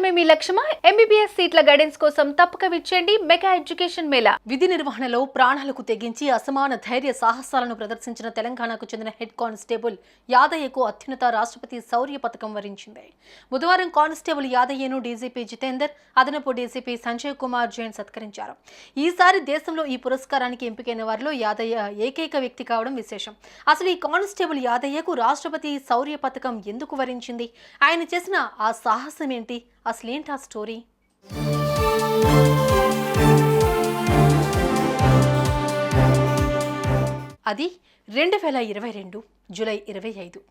ఉద్యోగమే మీ లక్ష్యమా? ఎంబీబీఎస్ సీట్ల గైడెన్స్ కోసం తప్పక విచ్చేయండి మెగా ఎడ్యుకేషన్ మేళా. విధి నిర్వహణలో ప్రాణాలకు తెగించి అసమాన ధైర్య సాహసాలను ప్రదర్శించిన తెలంగాణకు చెందిన హెడ్ కానిస్టేబుల్ యాదయ్యకు అత్యున్నత రాష్ట్రపతి శౌర్య పథకం వరించింది. బుధవారం కానిస్టేబుల్ యాదయ్యను డీజీపీ జితేందర్, అదనపు డీజీపీ సంజయ్ కుమార్ జైన్ సత్కరించారు. ఈసారి దేశంలో ఈ పురస్కారానికి ఎంపికైన వారిలో యాదయ్య ఏకైక వ్యక్తి కావడం విశేషం. అసలు ఈ కానిస్టేబుల్ యాదయ్యకు రాష్ట్రపతి శౌర్య పథకం ఎందుకు వరించింది? ఆయన చేసిన ఆ సాహసం ఏంటి? అసలేంటి ఆ స్టోరీ? అది 2022 జూలై 25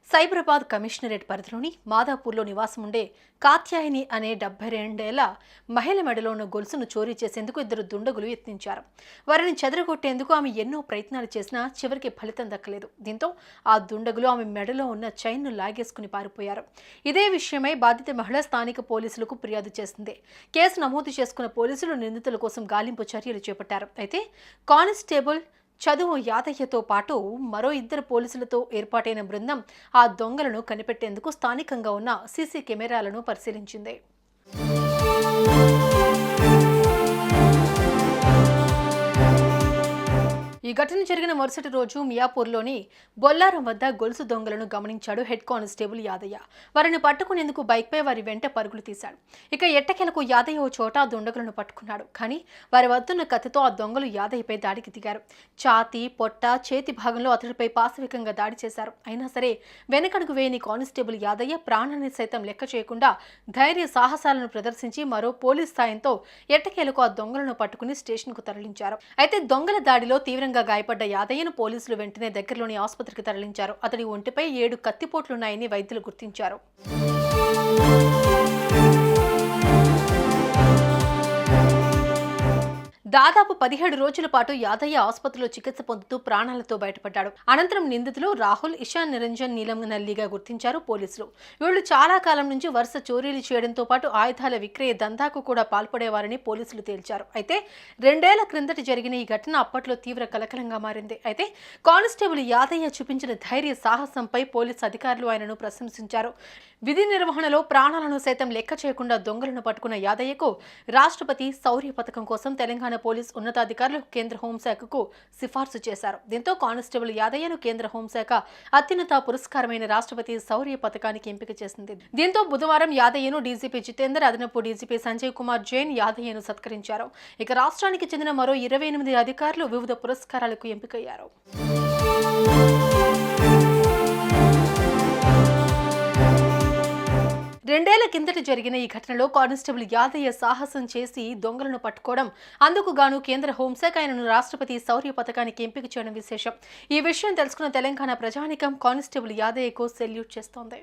సైబరాబాద్ కమిషనరేట్ పరిధిలోని మాదాపూర్లో నివాసం ఉండే కాత్యాయని అనే 72 మహిళ మెడలో ఉన్న గొలుసును చోరీ చేసేందుకు ఇద్దరు దుండగులు యత్నించారు. వారిని చెదరగొట్టేందుకు ఆమె ఎన్నో ప్రయత్నాలు చేసినా చివరికి ఫలితం దక్కలేదు. దీంతో ఆ దుండగులు ఆమె మెడలో ఉన్న చైన్ను లాగేసుకుని పారిపోయారు. ఇదే విషయమై బాధిత మహిళ స్థానిక పోలీసులకు ఫిర్యాదు చేసింది. కేసు నమోదు చేసుకున్న పోలీసులు నిందితుల కోసం గాలింపు చర్యలు చేపట్టారు. అయితే కానిస్టేబుల్ చదువు యాదయ్యతో పాటు మరో ఇద్దరు పోలీసులతో ఏర్పాటైన బృందం ఆ దొంగలను కనిపెట్టేందుకు స్థానికంగా ఉన్న సీసీ కెమెరాలను పరిశీలించింది. ఈ ఘటన జరిగిన మరుసటి రోజు మియాపూర్లోని బొల్లారం వద్ద గొలుసు దొంగలను గమనించాడు హెడ్ కానిస్టేబుల్ యాదయ్య. వారిని పట్టుకునేందుకు బైక్పై వారి వెంట పరుగులు తీశాడు. ఇక ఎట్టకేలకు యాదయ్య ఓ చోట ఆ దొంగలను పట్టుకున్నాడు. కానీ వారి వద్దున్న కత్తితో ఆ దొంగలు యాదయ్యపై దాడికి దిగారు. ఛాతీ, పొట్ట, చేతి భాగంలో అతడిపై పాశవికంగా దాడి చేశారు. అయినా సరే వెనకడుగు వేయని కానిస్టేబుల్ యాదయ్య ప్రాణాన్ని సైతం లెక్క చేయకుండా ధైర్య సాహసాలను ప్రదర్శించి మరో పోలీస్ సాయంతో ఎట్టకేలకు ఆ దొంగలను పట్టుకుని స్టేషన్కు తరలించారు. అయితే దొంగల దాడిలో తీవ్రంగా గాయపడ్డ యాదయ్యను పోలీసులు వెంటనే దగ్గరలోని ఆసుపత్రికి తరలించారు. అతడి ఒంటిపై 7 కత్తిపోట్లున్నాయని వైద్యులు గుర్తించారు. దాదాపు 17 రోజుల పాటు యాదయ్య ఆసుపత్రిలో చికిత్స పొందుతూ ప్రాణాలతో బయటపడ్డాడు. అనంతరం నిందితులు రాహుల్, ఇషాన్ నిరంజన్, నీలం నల్లిగా గుర్తించారు పోలీసులు. వీళ్లు చాలా కాలం నుంచి వరుస చోరీలు చేయడంతో పాటు ఆయుధాల విక్రయ దందాకు కూడా పాల్పడేవారని పోలీసులు తేల్చారు. అయితే 2 ఏళ్ల క్రిందట జరిగిన ఈ ఘటన అప్పట్లో తీవ్ర కలకలంగా మారింది. అయితే కానిస్టేబుల్ యాదయ్య చూపించిన ధైర్య సాహసంపై పోలీసు అధికారులు ఆయనను ప్రశంసించారు. విధి నిర్వహణలో ప్రాణాలను సైతం లెక్క చేయకుండా దొంగలను పట్టుకున్న యాదయ్యకు రాష్ట్రపతి శౌర్య పథకం కోసం తెలంగాణ పోలీస్ ఉన్నతాధికారులు కేంద్ర హోంశాఖకు సిఫార్సు చేశారు. దీంతో కానిస్టేబుల్ యాదయ్యను కేంద్ర హోంశాఖ అత్యున్నత పురస్కారమైన రాష్ట్రపతి శౌర్య పథకానికి ఎంపిక చేసింది. దీంతో బుధవారం యాదయ్యను డీజీపీ జితేందర్, అదనపు డీజీపీ సంజయ్ కుమార్ జైన్ యాదయ్యను సత్కరించారు. ఇక రాష్ట్రానికి చెందిన మరో 28 అధికారులు వివిధ పురస్కారాలకు ఎంపికయ్యారు. 2 ఏళ్ల కిందట జరిగిన ఈ ఘటనలో కానిస్టేబుల్ యాదయ్య సాహసం చేసి దొంగలను పట్టుకోవడం, అందుకు గాను కేంద్ర హోంశాఖ ఆయనను రాష్ట్రపతి శౌర్య పథకానికి ఎంపిక చేయడం విశేషం. ఈ విషయం తెలుసుకున్న తెలంగాణ ప్రజానీకం కానిస్టేబుల్ యాదయ్యకు సెల్యూట్ చేస్తోంది.